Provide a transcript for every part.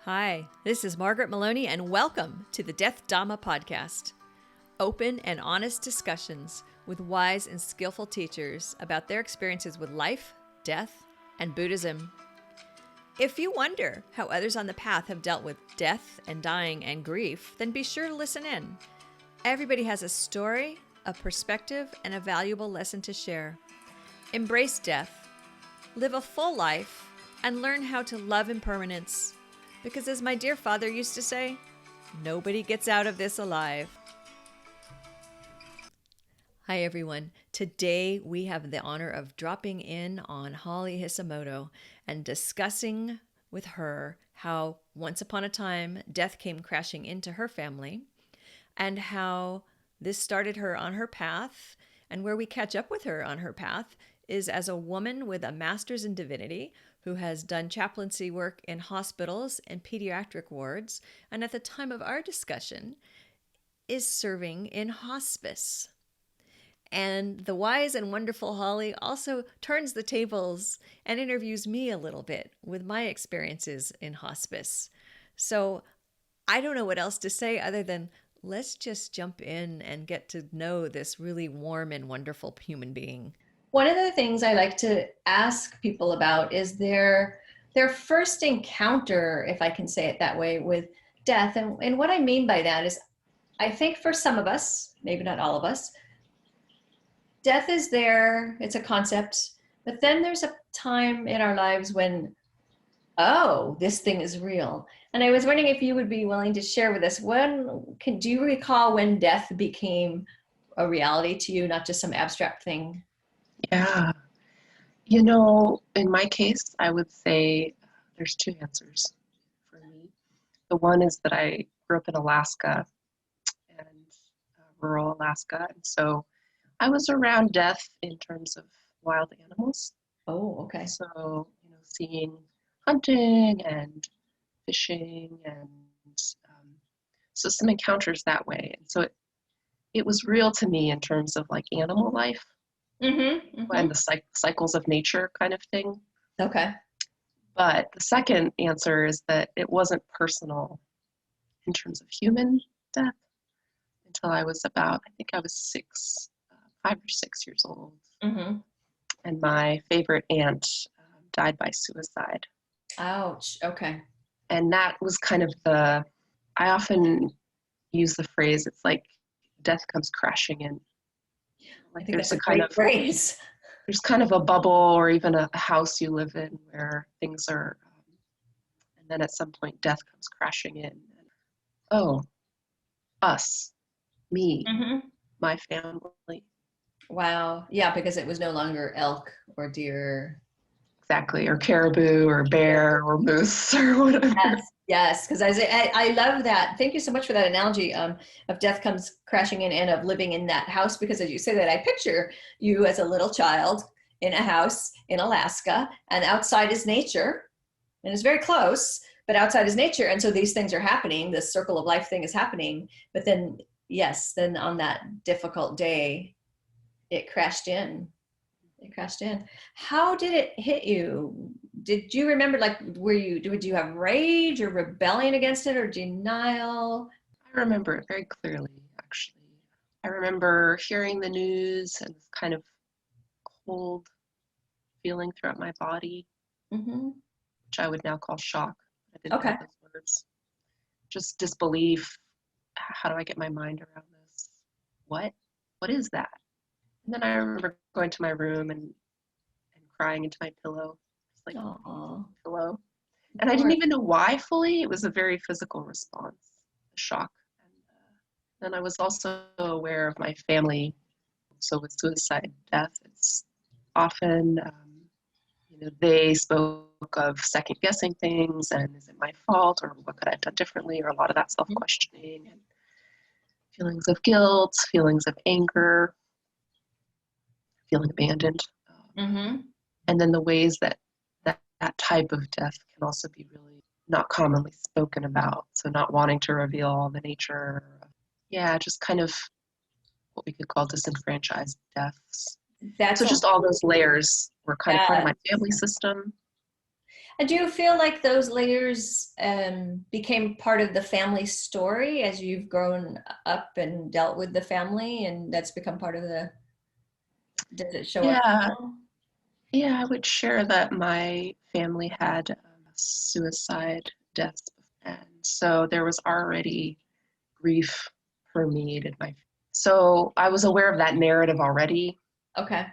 Hi, this is Margaret Meloni, and welcome to the Death Dhamma Podcast. Open and honest discussions with wise and skillful teachers about their experiences with life, death, and Buddhism. If you wonder how others on the path have dealt with death and dying and grief, then be sure to listen in. Everybody has a story, a perspective, and a valuable lesson to share. Embrace death, live a full life, and learn how to love impermanence. Because as my dear father used to say, nobody gets out of this alive. Hi everyone. Today we have the honor of dropping in on Holly Hisamoto and discussing with her how once upon a time death came crashing into her family and how this started her on her path, and where we catch up with her on her path is as a woman with a master's in divinity who has done chaplaincy work in hospitals and pediatric wards, and at the time of our discussion is serving in hospice. And the wise and wonderful Holly also turns the tables and interviews me a little bit with my experiences in hospice. So I don't know what else to say other than let's just jump in and get to know this really warm and wonderful human being. One of the things I like to ask people about is their first encounter, if I can say it that way, with death. And what I mean by that is, I think for some of us, maybe not all of us, death is there, it's a concept, but then there's a time in our lives when, oh, this thing is real. And I was wondering if you would be willing to share with us, do you recall when death became a reality to you, not just some abstract thing? Yeah. In my case, I would say there's two answers for me. The one is that I grew up in Alaska, and rural Alaska. And so I was around death in terms of wild animals. Oh, okay. So, seeing hunting and fishing and so some encounters that way. And so it was real to me in terms of like animal life. And the cycles of nature kind of thing. Okay. But the second answer is that it wasn't personal in terms of human death until I was I think I was 5 or 6 years old. Mm-hmm. And my favorite aunt died by suicide. Ouch. Okay. And that was kind of I often use the phrase, it's like death comes crashing in. Like there's a kind of phrase. There's kind of a bubble or even a house you live in where things are, and then at some point death comes crashing in. Oh, us, me, my family. Wow. Yeah, because it was no longer elk or deer. Exactly, or caribou or bear or moose or whatever. Yes, because I love that. Thank you so much for that analogy of death comes crashing in and of living in that house, because as you say that, I picture you as a little child in a house in Alaska, and outside is nature, and it's very close, but outside is nature, and so these things are happening, this circle of life thing is happening, but then, yes, then on that difficult day, it crashed in. How did it hit you? Did you remember, did you have rage or rebellion against it or denial? I remember it very clearly, actually. I remember hearing the news and this kind of cold feeling throughout my body, which I would now call shock. I didn't know those words. Just disbelief. How do I get my mind around this? What is that? And then I remember going to my room and crying into my pillow, just like pillow. And I didn't even know why fully. It was a very physical response, a shock. And then I was also aware of my family. So with suicide death, it's often, they spoke of second guessing things and is it my fault or what could I have done differently, or a lot of that self-questioning and feelings of guilt, feelings of anger, feeling abandoned. And then the ways that type of death can also be really not commonly spoken about. So not wanting to reveal all the nature. Yeah, just kind of what we could call disenfranchised deaths. So just all those layers were kind of part of my family system. And do you feel like those layers became part of the family story as you've grown up and dealt with the family, and that's become part of the, does it show up? Yeah, I would share that my family had suicide deaths, and so there was already grief permeated so I was aware of that narrative already. Okay.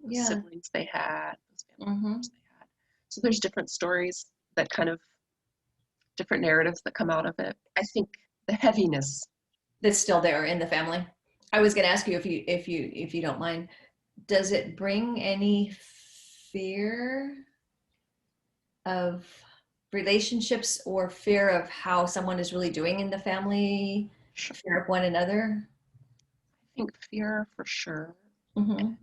The siblings they had, those family members they had. So there's different stories that kind of, different narratives that come out of it. I think the heaviness that's still there in the family. I was going to ask you if you don't mind, does it bring any fear of relationships or fear of how someone is really doing in the family, fear of one another? I think fear for sure. Mm-hmm. And,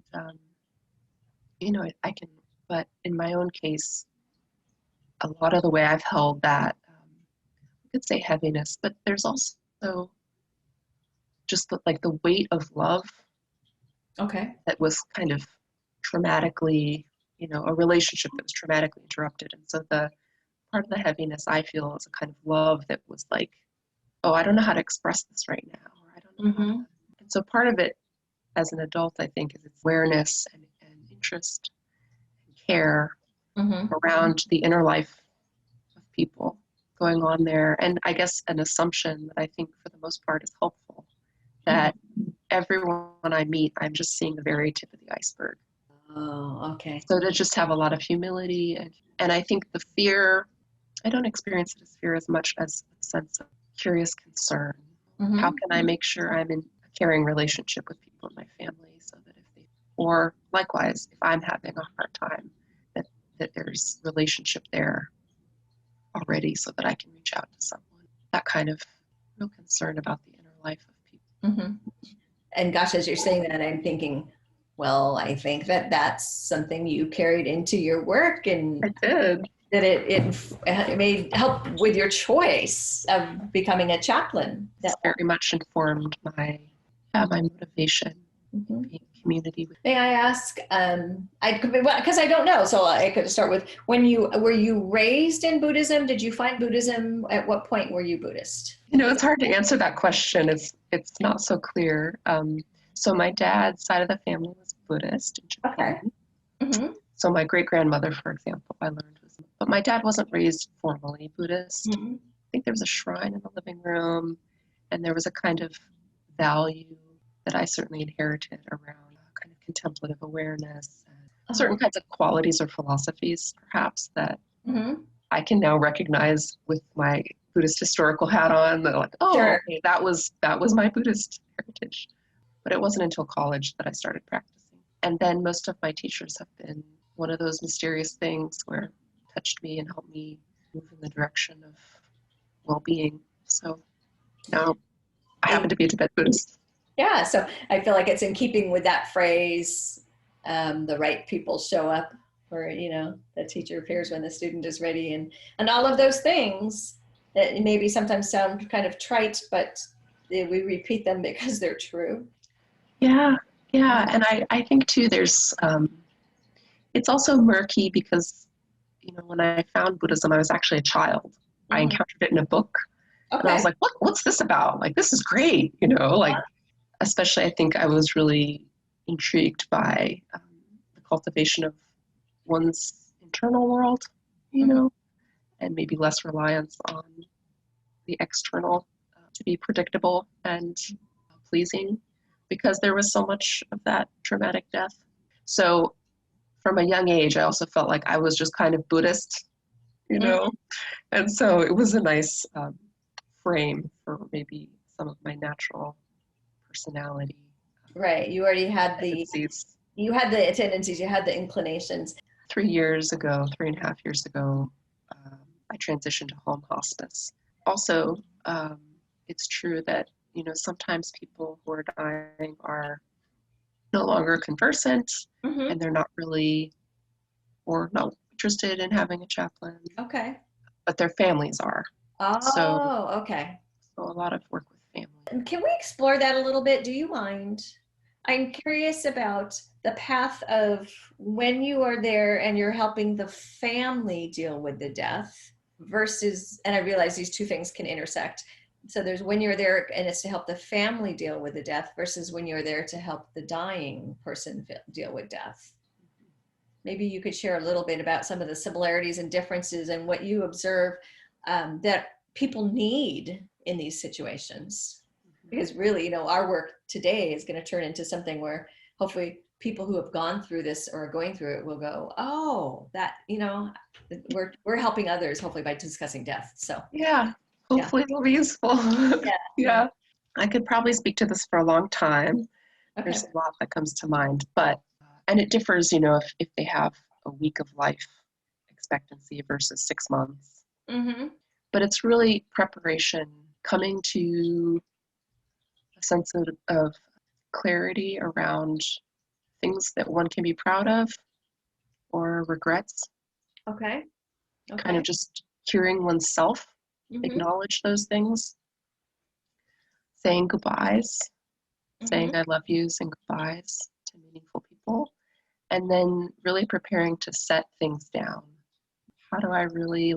I can, but in my own case, a lot of the way I've held that, I could say heaviness, but there's also just the weight of love. Okay. That was kind of traumatically, a relationship that was traumatically interrupted. And so the part of the heaviness I feel is a kind of love that was like, oh, I don't know how to express this right now, or I don't know. Mm-hmm. And so part of it as an adult, I think, is its awareness and interest and care around the inner life of people going on there. And I guess an assumption that I think for the most part is helpful, that everyone I meet, I'm just seeing the very tip of the iceberg. Oh, okay. So to just have a lot of humility and I think the fear, I don't experience it as fear as much as a sense of curious concern. How can I make sure I'm in a caring relationship with people in my family so that or likewise, if I'm having a hard time, that there's relationship there already so that I can reach out to someone. That kind of real concern about the inner life of people. And gosh, as you're saying that, I'm thinking, well, I think that that's something you carried into your work, and I did. That it may help with your choice of becoming a chaplain. That very much informed my motivation. Being community. May I ask? Because I don't know, so I could start with were you raised in Buddhism? Did you find Buddhism? At what point were you Buddhist? It's hard to answer that question. It's not so clear. So my dad's side of the family was Buddhist in Japan. Okay. So my great grandmother, for example, I learned was, but my dad wasn't raised formally Buddhist. I think there was a shrine in the living room, and there was a kind of value that I certainly inherited around kind of contemplative awareness and certain kinds of qualities or philosophies, perhaps, that I can now recognize with my Buddhist historical hat on. That like, okay, that was my Buddhist heritage. But it wasn't until college that I started practicing. And then most of my teachers have been one of those mysterious things where touched me and helped me move in the direction of well-being. So now I happen to be a Tibet Buddhist. Yeah, so I feel like it's in keeping with that phrase, the right people show up, or, the teacher appears when the student is ready, and all of those things that maybe sometimes sound kind of trite, but we repeat them because they're true. Yeah. And I think too, there's, it's also murky because, when I found Buddhism, I was actually a child. I encountered it in a book. Okay. And I was like, what's this about? Like, this is great, especially I think I was really intrigued by the cultivation of one's internal world, and maybe less reliance on the external to be predictable and pleasing, because there was so much of that traumatic death. So from a young age, I also felt like I was just kind of Buddhist, and so it was a nice frame for maybe some of my natural personality. Right. You already had tendencies. You had the tendencies, you had the inclinations. 3.5 years ago, I transitioned to home hospice. Also, it's true that, sometimes people who are dying are no longer conversant, and they're not really, or not interested in having a chaplain. Okay. But their families are. Oh, okay. So a lot of work with family. Can we explore that a little bit? Do you mind? I'm curious about the path of when you are there and you're helping the family deal with the death versus, and I realize these two things can intersect. So there's when you're there and it's to help the family deal with the death versus when you're there to help the dying person deal with death. Maybe you could share a little bit about some of the similarities and differences and what you observe that people need in these situations. Because really, our work today is going to turn into something where hopefully people who have gone through this or are going through it will go, oh, that, we're helping others hopefully by discussing death. So yeah, hopefully it'll be useful. Yeah. I could probably speak to this for a long time. Okay. There's a lot that comes to mind, and it differs, if they have a week of life expectancy versus 6 months. Mm-hmm. But it's really preparation, coming to a sense of clarity around things that one can be proud of or regrets. Okay. Kind of just hearing oneself, acknowledge those things, saying goodbyes, saying I love you, saying goodbyes to meaningful people, and then really preparing to set things down. How do I really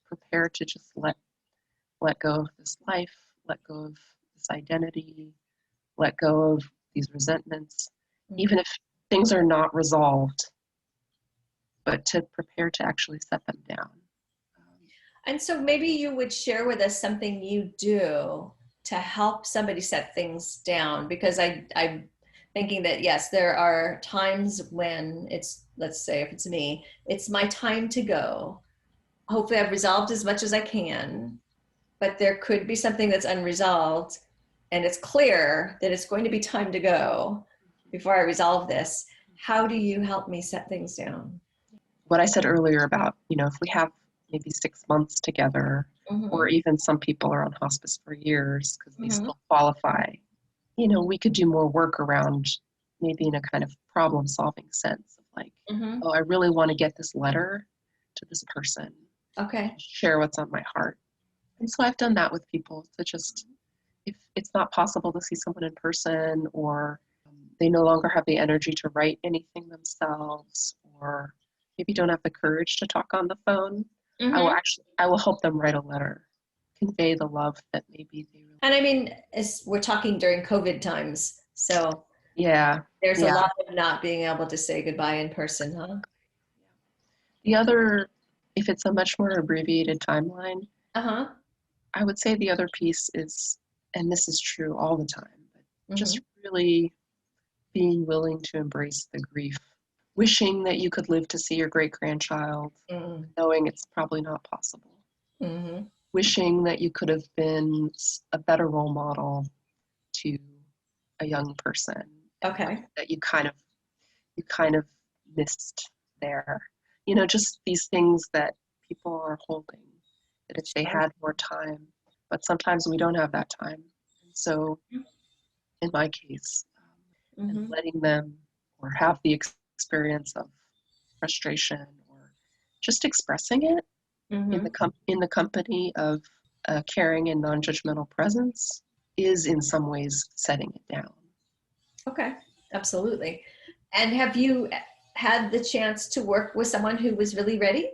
prepare to just let go of this life, let go of this identity, let go of these resentments, even if things are not resolved, but to prepare to actually set them down. And so maybe you would share with us something you do to help somebody set things down, because I'm thinking that, yes, there are times when it's, let's say if it's me, it's my time to go. Hopefully I've resolved as much as I can, but there could be something that's unresolved and it's clear that it's going to be time to go before I resolve this. How do you help me set things down? What I said earlier about, if we have maybe 6 months together, or even some people are on hospice for years because they still qualify, we could do more work around maybe in a kind of problem solving sense of oh, I really want to get this letter to this person. Okay. Share what's on my heart. And so I've done that with people to just, if it's not possible to see someone in person, or they no longer have the energy to write anything themselves, or maybe don't have the courage to talk on the phone, I will help them write a letter, convey the love that maybe they really. And I mean, we're talking during COVID times, so there's a lot of not being able to say goodbye in person, huh? The other, if it's a much more abbreviated timeline, I would say the other piece is, and this is true all the time, but just really being willing to embrace the grief. Wishing that you could live to see your great-grandchild, knowing it's probably not possible. Wishing that you could have been a better role model to a young person. Okay. That you kind of missed there. Just these things that people are holding, that if they had more time, but sometimes we don't have that time. And so in my case, and letting them or have the experience of frustration or just expressing it in the company of a caring and non-judgmental presence is in some ways setting it down. Okay, absolutely. And have you had the chance to work with someone who was really ready?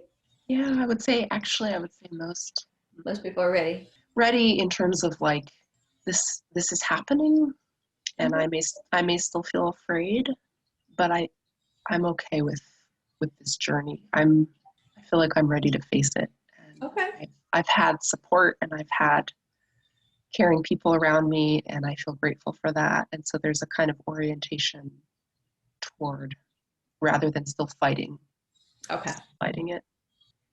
Yeah, I would say most people are ready. Ready in terms of this is happening, and I may still feel afraid, but I'm okay with this journey. I feel like I'm ready to face it. And I've had support, and I've had caring people around me, and I feel grateful for that. And so there's a kind of orientation toward, rather than still fighting. Okay. Fighting it.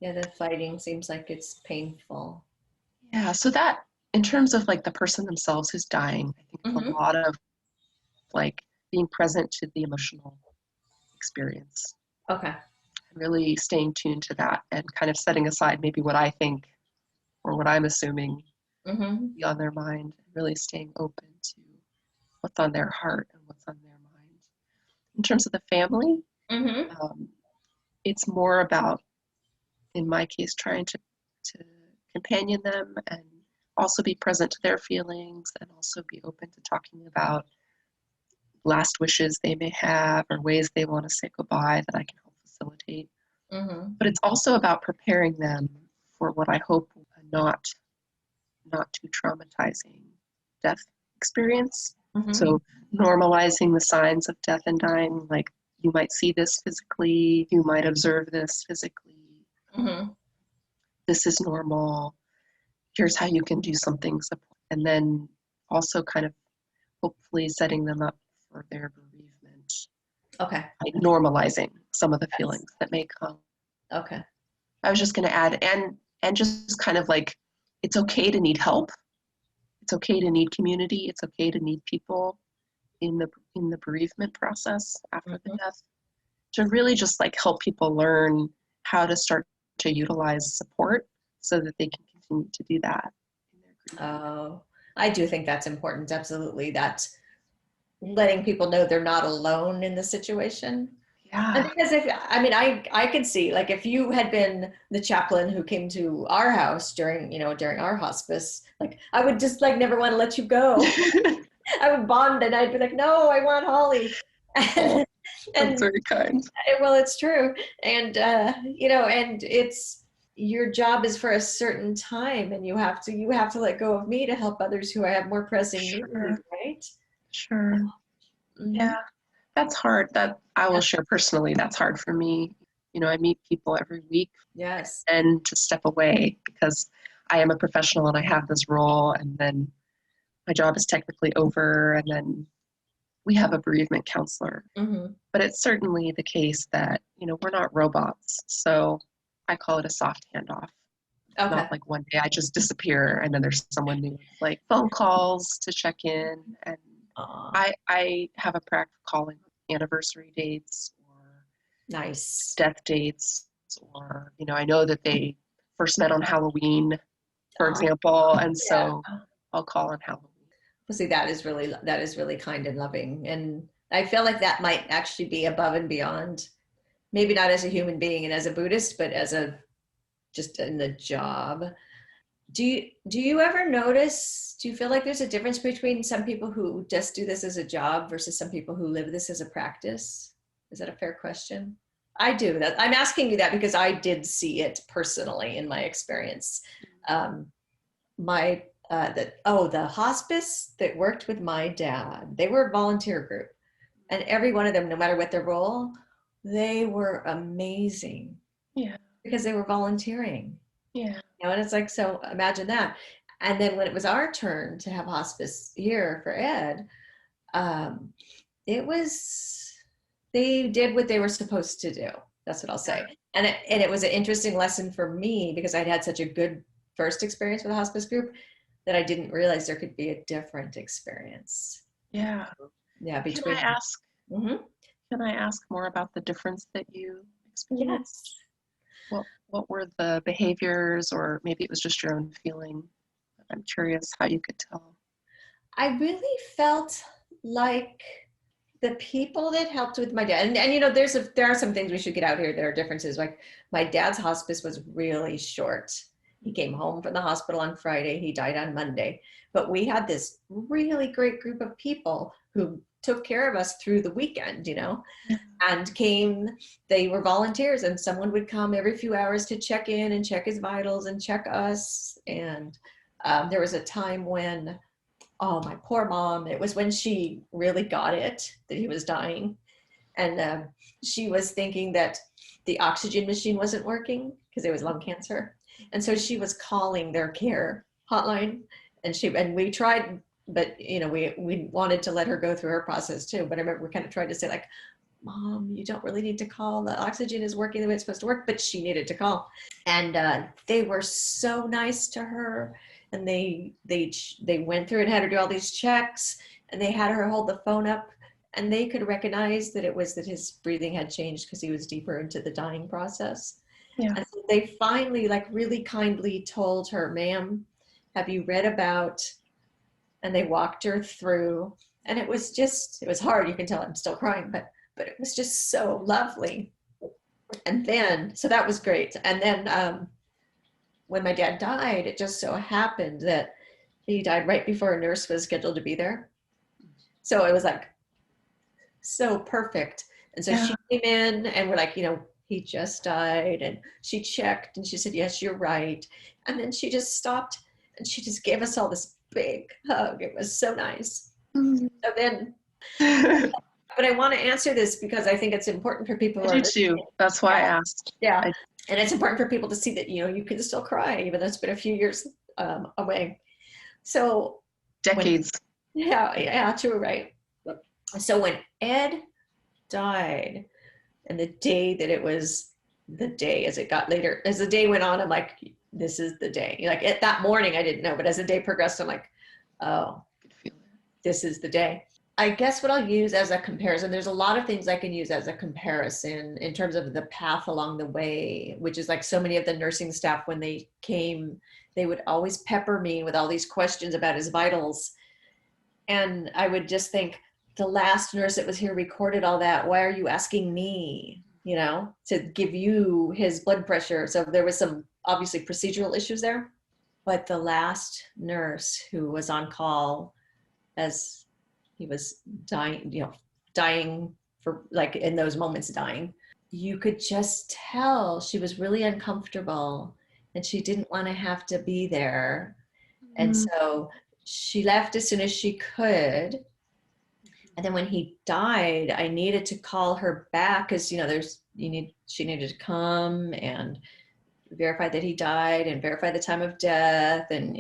Yeah, the fighting seems like it's painful. Yeah, so that, in terms of the person themselves who's dying, I think it's a lot of being present to the emotional experience. Okay. Really staying tuned to that and kind of setting aside maybe what I think or what I'm assuming be on their mind, and really staying open to what's on their heart and what's on their mind. In terms of the family, it's more about, in my case, trying to companion them and also be present to their feelings, and also be open to talking about last wishes they may have or ways they want to say goodbye that I can help facilitate. Mm-hmm. But it's also about preparing them for what I hope not too traumatizing death experience. Mm-hmm. So normalizing the signs of death and dying, like you might see this physically, you might observe this physically. Mm-hmm. This is normal. Here's how you can do something. And then also kind of hopefully setting them up for their bereavement. Okay. Like normalizing some of the feelings that may come. Okay. I was just going to add, and just kind of like, it's okay to need help. It's okay to need community. It's okay to need people in the bereavement process after the death, to really just like help people learn how to start to utilize support so that they can continue to do that in their grief. Oh, I do think that's important. Absolutely. That's letting people know they're not alone in the situation. Yeah. And because I could see, like, if you had been the chaplain who came to our house during our hospice, like, I would just like never want to let you go. I would bond and I'd be like, no, I want Holly. Oh, that's very kind. Well, it's true. And, and it's, your job is for a certain time, and you have to let go of me to help others who have more pressing needs, right? Sure. Mm-hmm. Yeah. That's hard. That I will share personally, that's hard for me. I meet people every week. Yes. And to step away because I am a professional and I have this role, and then my job is technically over, and then we have a bereavement counselor. Mm-hmm. But it's certainly the case that, we're not robots. So I call it a soft handoff. Okay. Not like one day I just disappear and then there's someone new. Like phone calls to check in. And I have a practice calling anniversary dates or nice death dates, or, I know that they first met on Halloween, for example. And so I'll call on Halloween. Well, see, that is really kind and loving. And I feel like that might actually be above and beyond, maybe not as a human being and as a Buddhist, but as just in the job. Do you ever notice, do you feel like there's a difference between some people who just do this as a job versus some people who live this as a practice? Is that a fair question? I do. That I'm asking you that because I did see it personally in my experience. The hospice that worked with my dad, they were a volunteer group, and every one of them, no matter what their role, they were amazing. Yeah. Because they were volunteering. Yeah. And it's like, so imagine that. And then when it was our turn to have hospice here for Ed, they did what they were supposed to do. That's what I'll say. And it was an interesting lesson for me because I'd had such a good first experience with a hospice group that I didn't realize there could be a different experience. Yeah. Yeah. Can I ask? Mm-hmm. Can I ask more about the difference that you experienced? Yes. What were the behaviors, or maybe it was just your own feeling? I'm curious how you could tell. I really felt like the people that helped with my dad, and there are some things we should get out here that are differences. Like my dad's hospice was really short. He came home from the hospital on Friday. He died on Monday. But we had this really great group of people who took care of us through the weekend, and they were volunteers, and someone would come every few hours to check in and check his vitals and check us. And there was a time when, oh, my poor mom, it was when she really got it that he was dying. And she was thinking that the oxygen machine wasn't working because it was lung cancer. And so she was calling their care hotline, and we tried, but we wanted to let her go through her process too. But I remember we kind of tried to say, like, Mom, you don't really need to call. The oxygen is working the way it's supposed to work, but she needed to call. And they were so nice to her, and they went through and had her do all these checks, and they had her hold the phone up, and they could recognize that it was that his breathing had changed because he was deeper into the dying process. Yeah. And so they finally, like, really kindly told her, ma'am, have you read about, and they walked her through, and it was hard. You can tell I'm still crying, but it was just so lovely. And then, so that was great. And then when my dad died, it just so happened that he died right before a nurse was scheduled to be there. So it was like, so perfect. And so Yeah. she came in and we're like, he just died. And she checked and she said, yes, you're right. And then she just stopped and she just gave us all this big hug. It was so nice. Mm. So then, but I want to answer this because I think it's important for people who I are do too. That's why I asked. Yeah. And it's important for people to see that, you can still cry, even though it's been a few years away. So decades. Yeah, true, right. So when Ed died, and the day that it was the day, as it got later, as the day went on, I'm like, this is the day. Like that morning, I didn't know, but as the day progressed, I'm like, oh, this is the day. I guess what I'll use as a comparison, there's a lot of things I can use as a comparison in terms of the path along the way, which is like so many of the nursing staff, when they came, they would always pepper me with all these questions about his vitals. And I would just think, the last nurse that was here recorded all that. Why are you asking me, to give you his blood pressure? So there was some obviously procedural issues there. But the last nurse who was on call as he was dying for, like, in those moments dying, you could just tell she was really uncomfortable and she didn't want to have to be there. Mm-hmm. And so she left as soon as she could. And then when he died, I needed to call her back because, she needed to come and verify that he died and verify the time of death. And,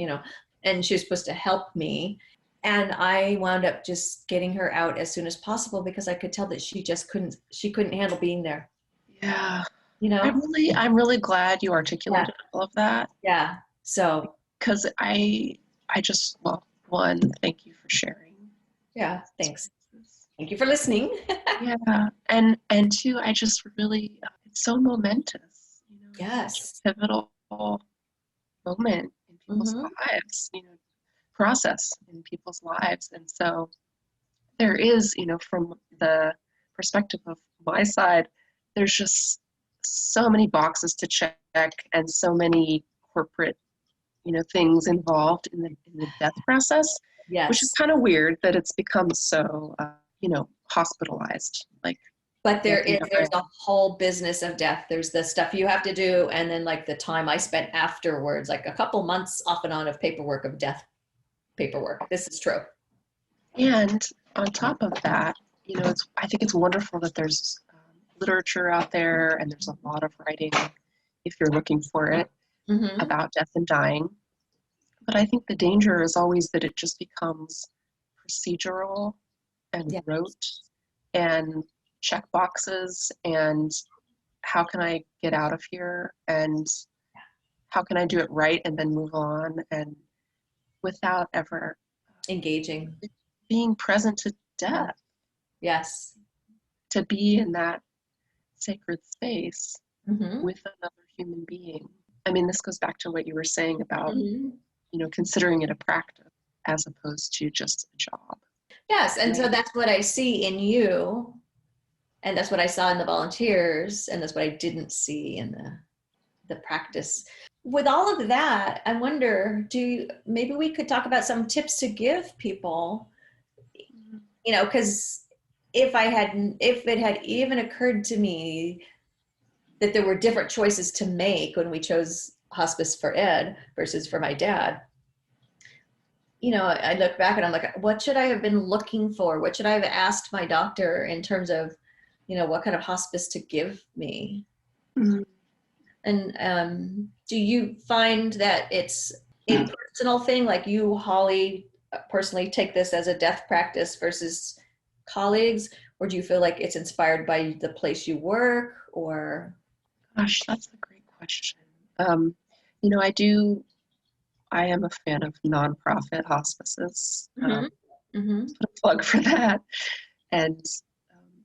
and she was supposed to help me. And I wound up just getting her out as soon as possible because I could tell that she couldn't handle being there. Yeah. I'm really glad you articulated all of that. Yeah. So, because I just, one, thank you for sharing. Yeah. Thanks. Thank you for listening. Yeah. And two, I just really, it's so momentous. Yes. It's a pivotal moment in people's lives, process in people's lives. And so there is, from the perspective of my side, there's just so many boxes to check and so many corporate, things involved in the death process. Yes. Which is kind of weird that it's become so, hospitalized. But there's a whole business of death. There's the stuff you have to do, and then like the time I spent afterwards, like a couple months off and on of paperwork, of death paperwork. This is true. And on top of that, I think it's wonderful that there's literature out there, and there's a lot of writing, if you're looking for it, about death and dying. But I think the danger is always that it just becomes procedural and rote and check boxes and how can I get out of here and how can I do it right and then move on, and without ever engaging, being present to death. Yes. To be in that sacred space with another human being. I mean, this goes back to what you were saying about, considering it a practice as opposed to just a job. Yes, and so that's what I see in you, and that's what I saw in the volunteers, and that's what I didn't see in the practice. With all of that, I wonder, maybe we could talk about some tips to give people, because if it had even occurred to me that there were different choices to make when we chose hospice for Ed versus for my dad, I look back and I'm like, what should I have been looking for? What should I have asked my doctor in terms of, what kind of hospice to give me? Mm-hmm. And do you find that it's a personal thing, like you, Holly, personally take this as a death practice versus colleagues, or do you feel like it's inspired by the place you work, or? Gosh, that's a great question. I am a fan of nonprofit hospices. Put a plug for that. And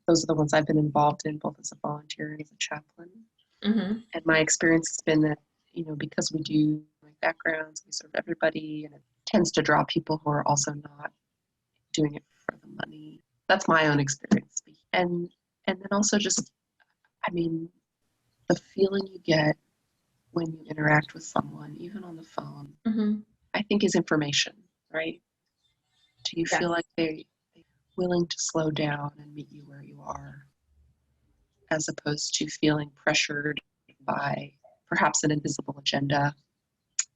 those are the ones I've been involved in, both as a volunteer and as a chaplain. And my experience has been that, because we do backgrounds, we serve everybody, and it tends to draw people who are also not doing it for the money. That's my own experience. And then also just, the feeling you get when you interact with someone, even on the phone, I think is information, right? Do you feel like willing to slow down and meet you where you are, as opposed to feeling pressured by perhaps an invisible agenda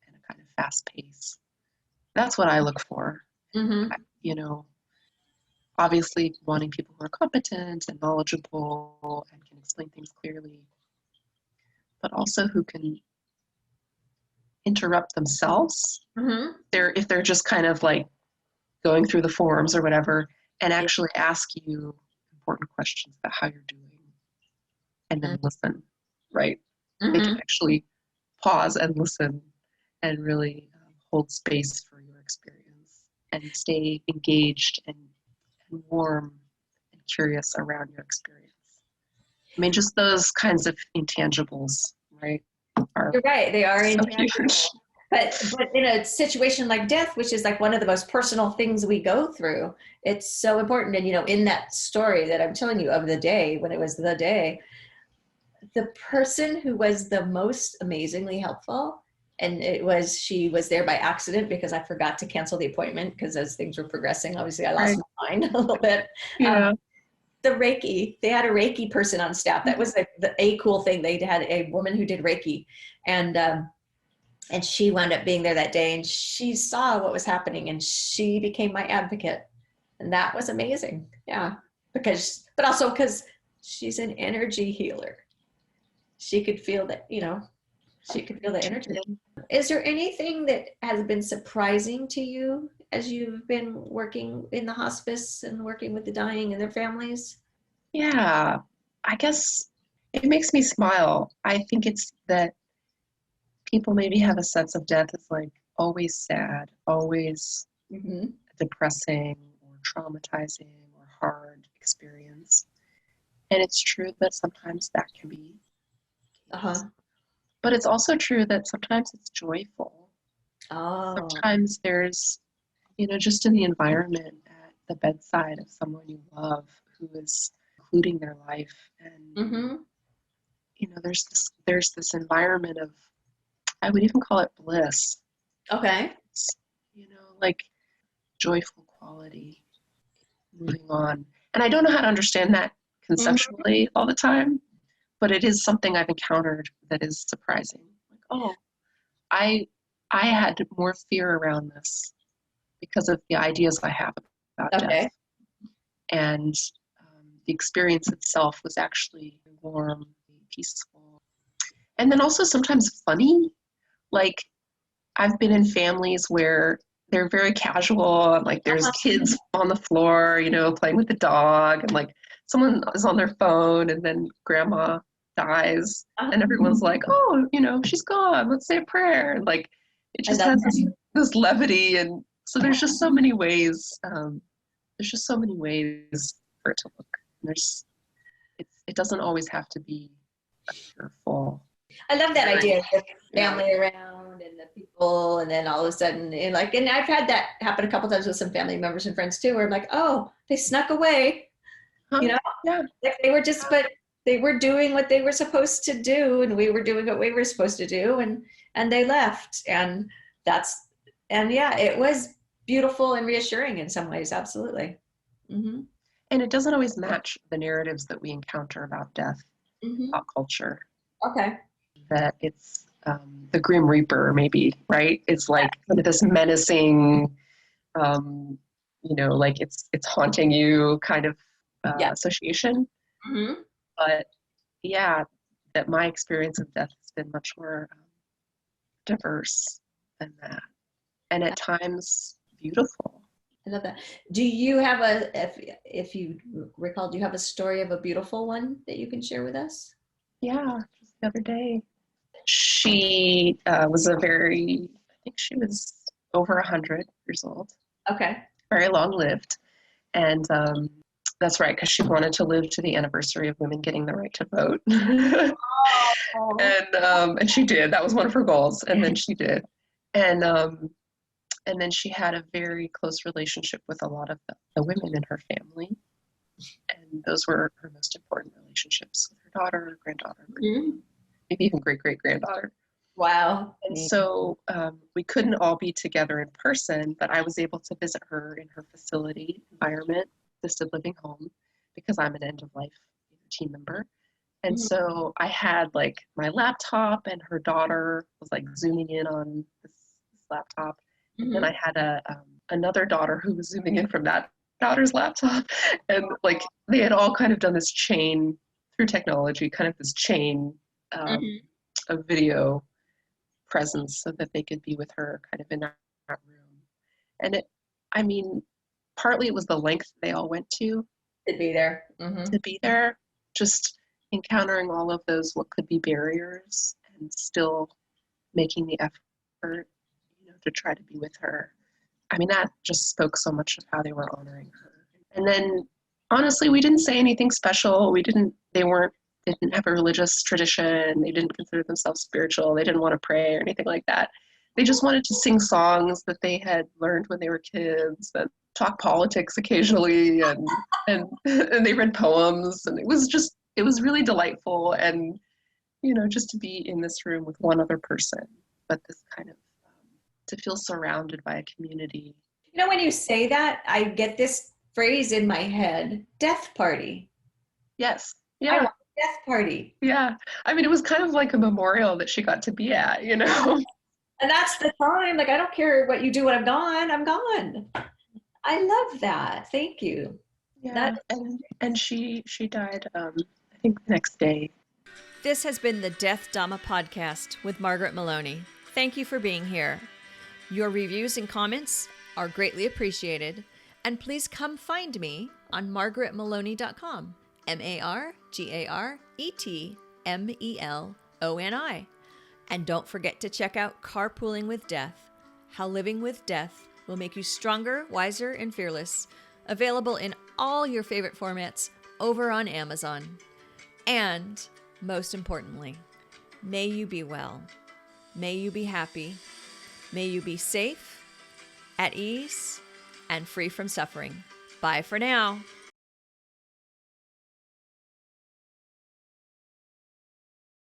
and a kind of fast pace. That's what I look for. Mm-hmm. You know, obviously wanting people who are competent and knowledgeable and can explain things clearly, but also who can interrupt themselves. Mm-hmm. If they're just kind of like going through the forums or whatever, and actually ask you important questions about how you're doing, and then listen, right? Mm-hmm. They can actually pause and listen and really hold space for your experience and stay engaged and warm and curious around your experience. I mean, just those kinds of intangibles, right? You're right. They are so intangible. huge. But in a situation like death, which is like one of the most personal things we go through, it's so important. And, you know, in that story that I'm telling you of the day, when it was the day, the person who was the most amazingly helpful, and she was there by accident because I forgot to cancel the appointment because as things were progressing, obviously I lost my mind a little bit. Yeah. The Reiki, they had a Reiki person on staff. That was a cool thing. They had a woman who did Reiki, and she wound up being there that day, and she saw what was happening, and she became my advocate, and that was amazing. Yeah, but also because she's an energy healer. She could feel that, you know, she could feel the energy. Is there anything that has been surprising to you as you've been working in the hospice and working with the dying and their families? Yeah, I guess it makes me smile. I think it's that people maybe have a sense of death as like always sad, always depressing or traumatizing or hard experience. And it's true that sometimes that can be. But it's also true that sometimes it's joyful. Sometimes there's, you know, just in the environment at the bedside of someone you love who is including their life. And, you know, there's this environment of, I would even call it bliss. Okay. It's, you know, like joyful quality, moving on. And I don't know how to understand that conceptually all the time, but it is something I've encountered that is surprising. Like, oh, I had more fear around this because of the ideas I have about death. And the experience itself was actually warm, peaceful. And then also sometimes funny. Like, I've been in families where they're very casual, and like there's kids on the floor, you know, playing with the dog, and like someone is on their phone, and then grandma dies, and everyone's like, oh, you know, she's gone, let's say a prayer. And like, it just has this levity. And so there's just so many ways, for it to look. It doesn't always have to be cheerful. I love that idea of the family around and the people, and then all of a sudden, and I've had that happen a couple times with some family members and friends too, where I'm like, oh, they snuck away, you know, like they were just, but they were doing what they were supposed to do, and we were doing what we were supposed to do, and they left, and it was beautiful and reassuring in some ways, absolutely. And it doesn't always match the narratives that we encounter about death, pop culture. Okay. That it's the Grim Reaper, maybe, right? It's like kind of this menacing, you know, like it's haunting you kind of association. But yeah, that my experience of death has been much more diverse than that, and at times beautiful. I love that. Do you have if you recall, do you have a story of a beautiful one that you can share with us? Yeah, just the other day. She was I think she was over 100 years old. Okay. Very long-lived. And that's right, because she wanted to live to the anniversary of women getting the right to vote. And she did. That was one of her goals. And then she did. And then she had a very close relationship with a lot of the women in her family. And those were her most important relationships with her daughter, her granddaughter, maybe even great-great-granddaughter. Wow. And so we couldn't all be together in person, but I was able to visit her in her facility environment assisted living home because I'm an end of life team member. And so I had like my laptop, and her daughter was like zooming in on this laptop. And then I had another daughter who was zooming in from that daughter's laptop. And like they had all kind of done this chain through technology, kind of this chain of video presence so that they could be with her kind of in that room. And partly it was the length they all went to be there. To be there, just encountering all of those what could be barriers and still making the effort, to try to be with her. I mean, that just spoke so much of how they were honoring her. And then honestly, we didn't say anything special. They didn't have a religious tradition. They didn't consider themselves spiritual. They didn't want to pray or anything like that. They just wanted to sing songs that they had learned when they were kids, and talk politics occasionally, and they read poems, and it was really delightful, and just to be in this room with one other person, but this kind of to feel surrounded by a community. When you say that, I get this phrase in my head: death party. Yes. Yeah. I want a death party. Yeah. I mean, it was kind of like a memorial that she got to be at, And that's the time. Like, I don't care what you do when I'm gone. I'm gone. I love that. Thank you. Yeah. And she died, I think the next day. This has been the Death Dhamma Podcast with Margaret Meloni. Thank you for being here. Your reviews and comments are greatly appreciated. And please come find me on margaretmeloni.com. MargaretMeloni. And don't forget to check out Carpooling with Death, How Living with Death will make you stronger, wiser, and fearless. Available in all your favorite formats over on Amazon. And most importantly, may you be well. May you be happy. May you be safe, at ease, and free from suffering. Bye for now.